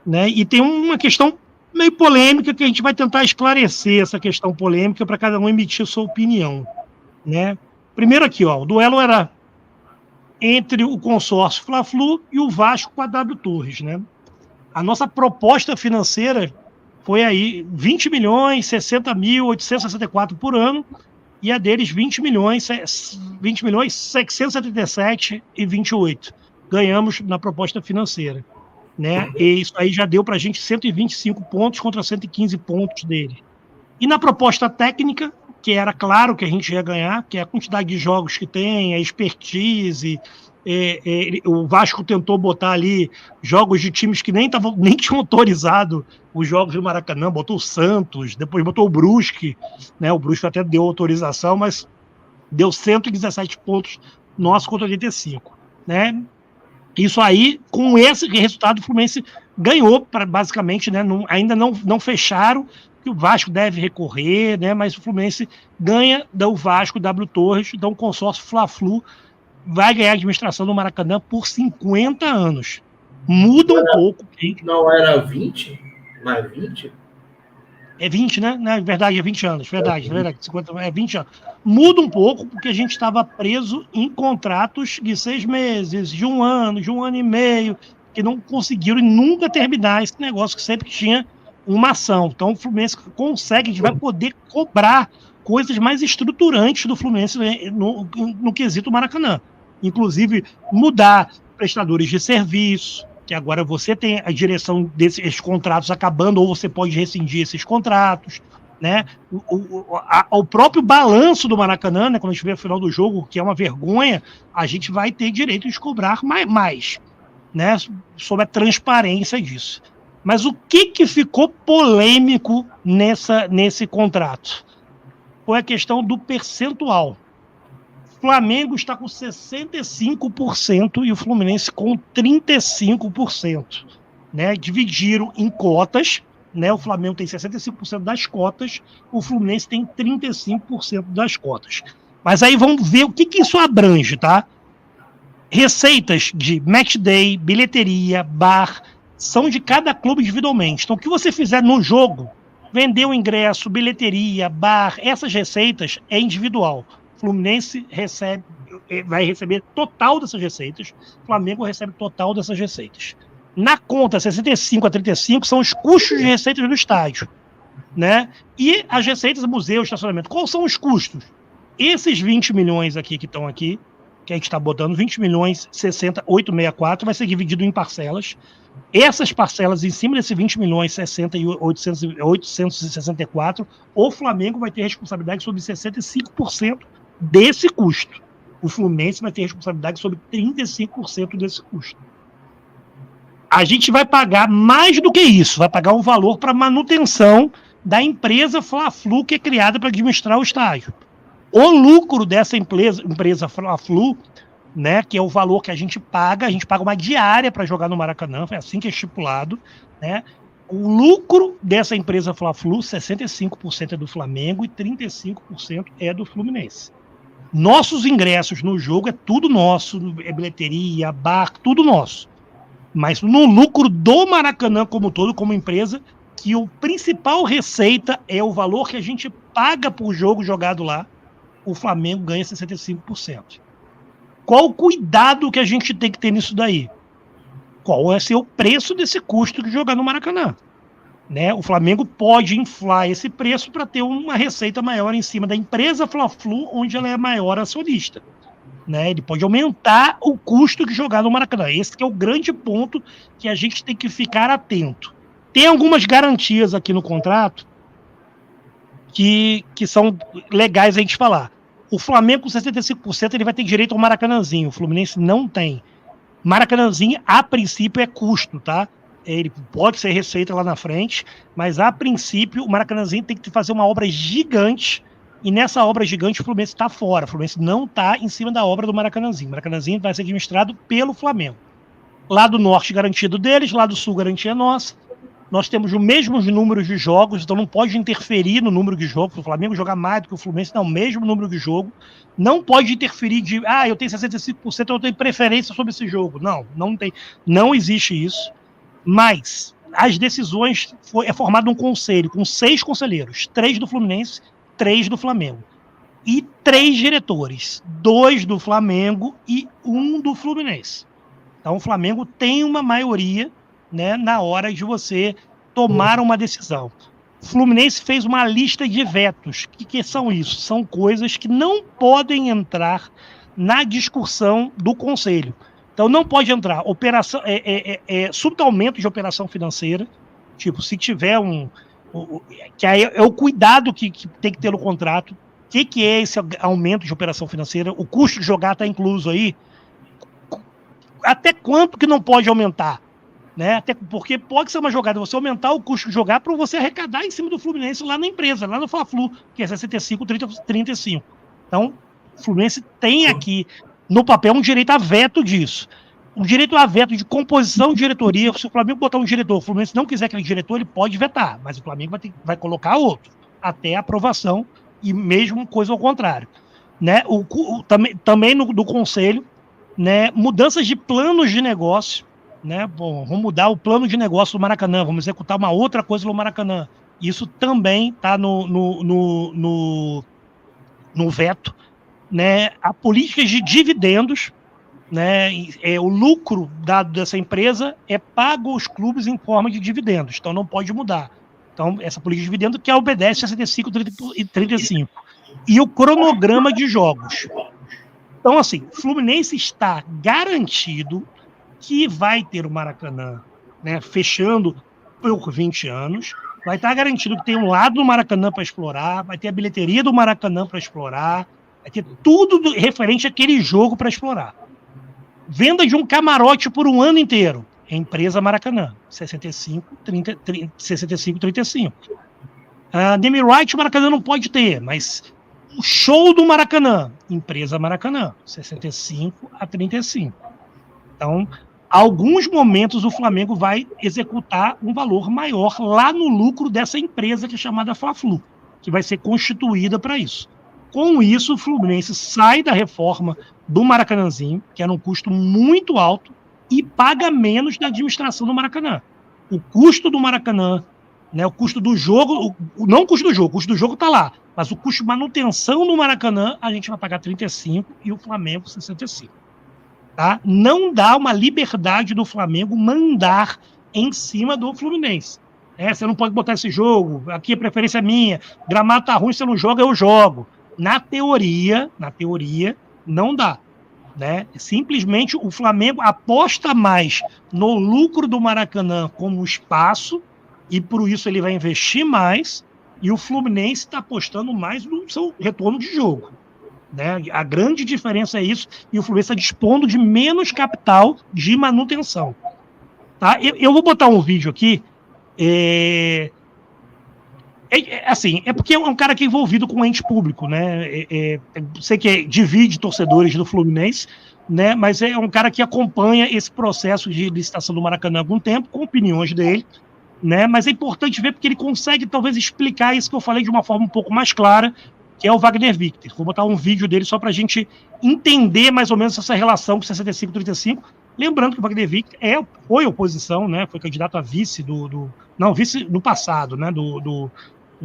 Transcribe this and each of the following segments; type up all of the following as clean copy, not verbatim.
né? E tem uma questão meio polêmica que a gente vai tentar esclarecer essa questão polêmica para cada um emitir sua opinião, né? Primeiro aqui, ó, o duelo era entre o consórcio Fla-Flu e o Vasco com a W Torres, né? A nossa proposta financeira foi aí 20 milhões, 60 mil, 864 por ano, e a deles 20 milhões, 677 e 28. Ganhamos na proposta financeira, né? E isso aí já deu para a gente 125 pontos contra 115 pontos dele. E na proposta técnica, que era claro que a gente ia ganhar, que é a quantidade de jogos que tem, a expertise, o Vasco tentou botar ali jogos de times que nem tinham autorizado os jogos do Maracanã, botou o Santos, depois botou o Brusque, né? O Brusque até deu autorização, mas deu 117 pontos nosso contra 85, né? Isso aí, com esse resultado, o Fluminense ganhou, basicamente, né? Ainda não fecharam, que o Vasco deve recorrer, né? Mas o Fluminense ganha do Vasco, W Torres, então o consórcio Fla-Flu vai ganhar a administração do Maracanã por 50 anos. Muda um pouco. Não era 20? Mais 20? É 20, né? Na verdade, é 20 anos. Verdade. 50, é 20 anos. Muda um pouco, porque a gente estava preso em contratos de 6 meses, de um ano e meio, que não conseguiram nunca terminar esse negócio, que sempre tinha uma ação. Então, o Fluminense consegue, a gente vai poder cobrar coisas mais estruturantes do Fluminense no quesito Maracanã. Inclusive, mudar prestadores de serviço, que agora você tem a direção desses contratos acabando, ou você pode rescindir esses contratos, né? O próprio balanço do Maracanã, né, quando a gente vê a final do jogo, que é uma vergonha, a gente vai ter direito de cobrar mais, né, sobre a transparência disso. Mas o que ficou polêmico nesse contrato? Foi a questão do percentual. O Flamengo está com 65% e o Fluminense com 35%. Né? Dividiram em cotas, né? O Flamengo tem 65% das cotas, o Fluminense tem 35% das cotas. Mas aí vamos ver o que isso abrange, tá? Receitas de match day, bilheteria, bar, são de cada clube individualmente. Então, o que você fizer no jogo, vender o ingresso, bilheteria, bar, essas receitas é individual. O Fluminense vai receber total dessas receitas, o Flamengo recebe total dessas receitas. Na conta 65 a 35 são os custos de receitas do estádio, né? E as receitas do museu, estacionamento. Quais são os custos? Esses 20 milhões aqui que estão aqui, que a gente está botando, 20 milhões 60, 864, vai ser dividido em parcelas. Essas parcelas, em cima desse 20 milhões 60 e 864, o Flamengo vai ter responsabilidade sobre 65% desse custo. O Fluminense vai ter responsabilidade sobre 35% desse custo. A gente vai pagar mais do que isso, vai pagar um valor para manutenção da empresa Fla-Flu, que é criada para administrar o estádio. O lucro dessa empresa Fla-Flu, né, que é o valor que a gente paga uma diária para jogar no Maracanã, foi assim que é estipulado, né? O lucro dessa empresa Fla-Flu, 65% é do Flamengo e 35% é do Fluminense. Nossos ingressos no jogo é tudo nosso, é bilheteria, bar, tudo nosso. Mas no lucro do Maracanã como todo, como empresa, que o principal receita é o valor que a gente paga por jogo jogado lá, o Flamengo ganha 65%. Qual o cuidado que a gente tem que ter nisso daí? Qual vai ser o preço desse custo de jogar no Maracanã? Né? O Flamengo pode inflar esse preço para ter uma receita maior em cima da empresa Fla-Flu, onde ela é maior acionista. Né? Ele pode aumentar o custo de jogar no Maracanã. Esse que é o grande ponto que a gente tem que ficar atento. Tem algumas garantias aqui no contrato que são legais a gente falar. O Flamengo com 65% ele vai ter direito ao Maracanãzinho. O Fluminense não tem. Maracanãzinho, a princípio, é custo, tá? Ele pode ser receita lá na frente, mas a princípio o Maracanãzinho tem que fazer uma obra gigante, e nessa obra gigante o Fluminense está fora. O Fluminense não está em cima da obra do Maracanãzinho. O Maracanãzinho vai ser administrado pelo Flamengo. Lado norte garantido deles, lado sul garantia nossa. Nós temos os mesmos números de jogos, então não pode interferir no número de jogos. O Flamengo jogar mais do que o Fluminense, não, o mesmo número de jogo. Não pode interferir de, eu tenho 65%, eu tenho preferência sobre esse jogo. Não tem. Não existe isso. Mas as decisões, é formado um conselho com 6 conselheiros, 3 do Fluminense, 3 do Flamengo. E 3 diretores, 2 do Flamengo e 1 do Fluminense. Então o Flamengo tem uma maioria, né, na hora de você tomar uma decisão. O Fluminense fez uma lista de vetos. O que são isso? São coisas que não podem entrar na discussão do conselho. Então não pode entrar operação, subaumento de operação financeira, tipo, se tiver que aí é o cuidado que tem que ter no contrato. O que é esse aumento de operação financeira? O custo de jogar está incluso aí? Até quanto que não pode aumentar? Né? Até porque pode ser uma jogada, você aumentar o custo de jogar para você arrecadar em cima do Fluminense lá na empresa, lá no Fla-Flu, que é 65, 30, 35. Então, o Fluminense tem aqui no papel um direito a veto disso. Um direito a veto de composição de diretoria. Se o Flamengo botar um diretor, o Fluminense não quiser aquele diretor, ele pode vetar, mas o Flamengo vai colocar outro, até a aprovação, e mesmo coisa ao contrário. Né? Também do Conselho, né? Mudanças de planos de negócio. Né? Bom, vamos mudar o plano de negócio do Maracanã, vamos executar uma outra coisa no Maracanã. Isso também está no veto. Né? A política de dividendos, né? O lucro dado dessa empresa é pago aos clubes em forma de dividendos, então não pode mudar. Então, essa política de dividendos que obedece a 65 e 35. E o cronograma de jogos. Então, assim, o Fluminense está garantido que vai ter o Maracanã, né, fechando por 20 anos, vai estar garantido que tem um lado do Maracanã para explorar, vai ter a bilheteria do Maracanã para explorar, vai ter tudo referente àquele jogo para explorar. Venda de um camarote por um ano inteiro, empresa Maracanã, 65, 35. Name right o Maracanã não pode ter, mas o show do Maracanã, empresa Maracanã, 65 a 35. Então, alguns momentos o Flamengo vai executar um valor maior lá no lucro dessa empresa que é chamada Fla-Flu, que vai ser constituída para isso. Com isso, o Fluminense sai da reforma do Maracanãzinho, que era um custo muito alto, e paga menos da administração do Maracanã. O custo do Maracanã, né, o custo do jogo, não o custo do jogo está lá, mas o custo de manutenção no Maracanã, a gente vai pagar 35 e o Flamengo 65. Tá? Não dá uma liberdade do Flamengo mandar em cima do Fluminense. Você não pode botar esse jogo, aqui a preferência é minha, gramado tá ruim, você não joga, eu jogo. Na teoria, não dá. Né? Simplesmente o Flamengo aposta mais no lucro do Maracanã como espaço, e por isso ele vai investir mais, e o Fluminense está apostando mais no seu retorno de jogo. Né? A grande diferença é isso, e o Fluminense está dispondo de menos capital de manutenção. Tá? Eu vou botar um vídeo aqui, assim, é porque é um cara que é envolvido com o ente público, né? Sei que divide torcedores do Fluminense, né? Mas é um cara que acompanha esse processo de licitação do Maracanã há algum tempo, com opiniões dele, né? Mas é importante ver porque ele consegue talvez explicar isso que eu falei de uma forma um pouco mais clara, que é o Wagner Victor. Vou botar um vídeo dele só para a gente entender mais ou menos essa relação com 65 e 35. Lembrando que o Wagner Victor foi oposição, né? Foi candidato a vice vice no passado, né?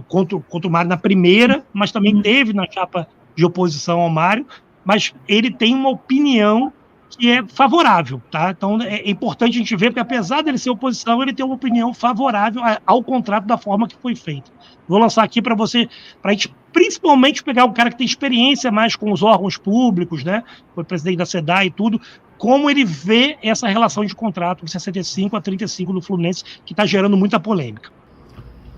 Contra o Mário na primeira, mas também teve na chapa de oposição ao Mário, mas ele tem uma opinião que é favorável, tá? Então é importante a gente ver, porque apesar dele ser oposição, ele tem uma opinião favorável ao contrato da forma que foi feito. Vou lançar aqui para a gente principalmente pegar um cara que tem experiência mais com os órgãos públicos, né? Foi presidente da SEDAI e tudo, como ele vê essa relação de contrato de 65 a 35 do Fluminense, que está gerando muita polêmica.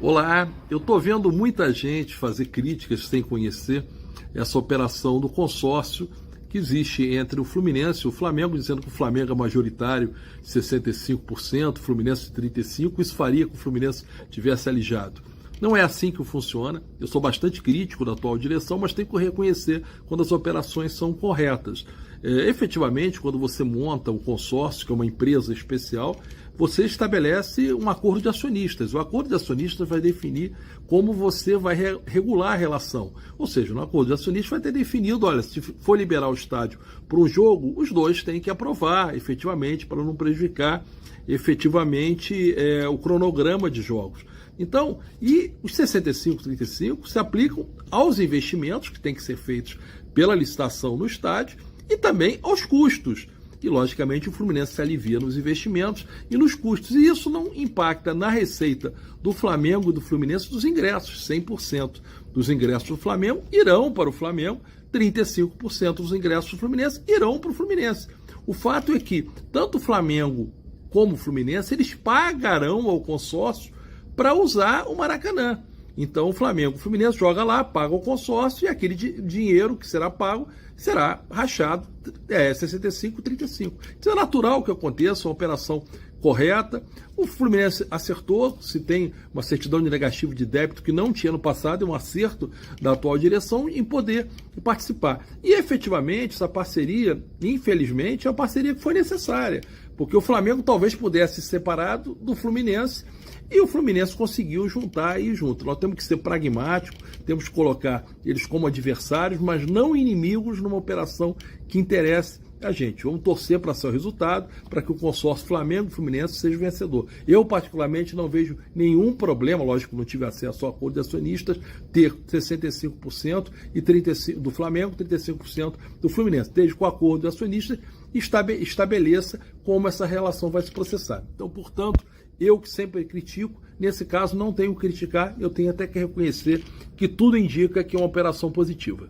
Olá, eu estou vendo muita gente fazer críticas sem conhecer essa operação do consórcio que existe entre o Fluminense e o Flamengo, dizendo que o Flamengo é majoritário, 65%, o Fluminense 35%, isso faria que o Fluminense tivesse alijado. Não é assim que funciona. Eu sou bastante crítico da atual direção, mas tenho que reconhecer quando as operações são corretas. Efetivamente, quando você monta um consórcio, que é uma empresa especial, você estabelece um acordo de acionistas. O acordo de acionistas vai definir como você vai regular a relação. Ou seja, no acordo de acionistas vai ter definido, olha, se for liberar o estádio para um jogo, os dois têm que aprovar efetivamente para não prejudicar efetivamente o cronograma de jogos. Então, e os 65-35 se aplicam aos investimentos que têm que ser feitos pela licitação no estádio e também aos custos. E, logicamente, o Fluminense se alivia nos investimentos e nos custos. E isso não impacta na receita do Flamengo e do Fluminense dos ingressos. 100% dos ingressos do Flamengo irão para o Flamengo, 35% dos ingressos do Fluminense irão para o Fluminense. O fato é que tanto o Flamengo como o Fluminense, eles pagarão ao consórcio para usar o Maracanã. Então o Flamengo e o Fluminense joga lá, paga o consórcio e aquele dinheiro que será pago será rachado 65-35. Isso é natural que aconteça, uma operação correta. O Fluminense acertou, se tem uma certidão de negativo de débito que não tinha no passado, é um acerto da atual direção em poder participar. E efetivamente essa parceria, infelizmente, é uma parceria que foi necessária, porque o Flamengo talvez pudesse ser separado do Fluminense e o Fluminense conseguiu juntar e ir junto. Nós temos que ser pragmáticos, temos que colocar eles como adversários, mas não inimigos numa operação que interesse a gente. Vamos torcer para ser o resultado, para que o consórcio Flamengo e Fluminense seja o vencedor. Eu, particularmente, não vejo nenhum problema, lógico que não tive acesso ao acordo de acionistas, ter 65% e 35% do Flamengo, 35% do Fluminense. Desde que o acordo de acionistas estabeleça como essa relação vai se processar. Então, portanto, eu que sempre critico, nesse caso não tenho que criticar, eu tenho até que reconhecer que tudo indica que é uma operação positiva.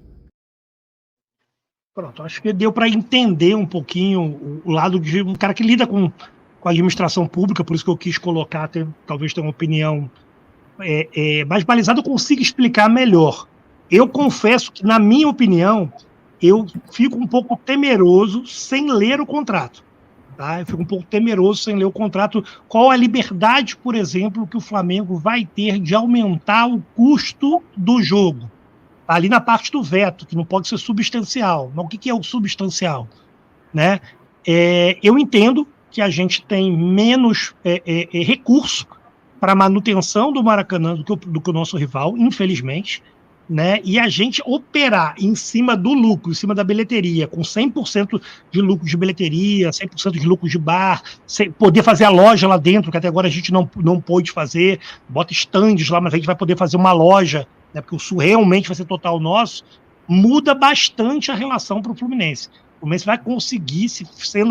Pronto, acho que deu para entender um pouquinho o lado de um cara que lida com a administração pública, por isso que eu quis colocar, talvez tenha uma opinião mais balizada, eu consigo explicar melhor. Eu confesso que, na minha opinião, eu fico um pouco temeroso sem ler o contrato. Tá? Eu fico um pouco temeroso sem ler o contrato. Qual a liberdade, por exemplo, que o Flamengo vai ter de aumentar o custo do jogo? Tá ali na parte do veto, que não pode ser substancial. Mas o que é o substancial? Né? Eu entendo que a gente tem menos recurso para a manutenção do Maracanã do que o nosso rival, infelizmente. Né? E a gente operar em cima do lucro, em cima da bilheteria, com 100% de lucro de bilheteria, 100% de lucro de bar, poder fazer a loja lá dentro, que até agora a gente não pôde fazer, bota estandes lá, mas a gente vai poder fazer uma loja, né, porque o Sul realmente vai ser total nosso, muda bastante a relação para o Fluminense. O Fluminense vai conseguir,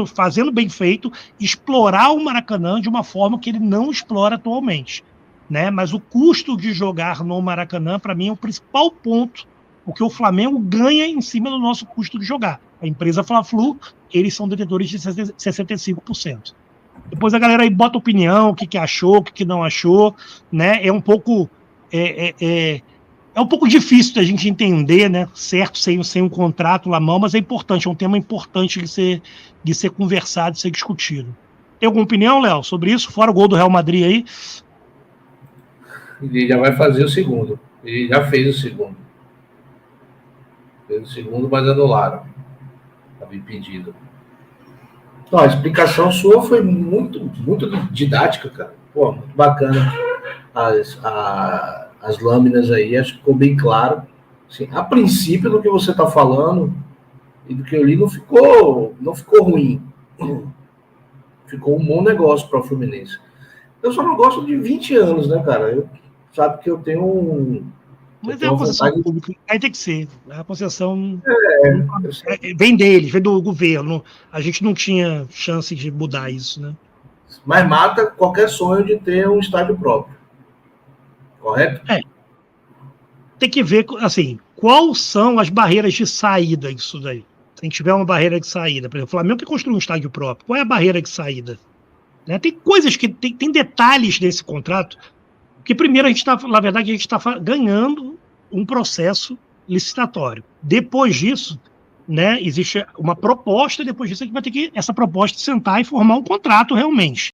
fazendo bem feito, explorar o Maracanã de uma forma que ele não explora atualmente. Né? Mas o custo de jogar no Maracanã, para mim, é o principal ponto, porque o Flamengo ganha em cima do nosso custo de jogar. A empresa Fla-Flu, eles são detentores de 65%. Depois a galera aí bota opinião, o que achou, o que não achou, né? É um pouco difícil da gente entender, né? Certo, sem um contrato na mão, mas é importante, é um tema importante de ser conversado, de ser discutido. Tem alguma opinião, Léo, sobre isso? Fora o gol do Real Madrid aí? Ele já vai fazer o segundo. Ele já fez o segundo. Fez o segundo, mas anularam. Estava impedido. Então, a explicação sua foi muito, muito didática, cara. Pô, muito bacana. As lâminas aí, acho que ficou bem claro. Assim, a princípio, do que você está falando e do que eu li, não ficou ruim. Ficou um bom negócio para o Fluminense. Eu só não gosto de 20 anos, né, cara? Sabe que eu tenho Mas é uma concessão pública, aí tem que ser. A concessão vem deles, vem do governo. A gente não tinha chance de mudar isso, né? Mas mata qualquer sonho de ter um estádio próprio. Correto? Tem que ver, assim, quais são as barreiras de saída disso daí. Se a gente tiver uma barreira de saída, por exemplo, o Flamengo que construiu um estádio próprio, qual é a barreira de saída? Né? Tem coisas que tem detalhes desse contrato. Porque primeiro, na verdade, a gente está ganhando um processo licitatório. Depois disso, né, existe uma proposta, e depois disso a gente vai ter que, essa proposta, sentar e formar um contrato realmente.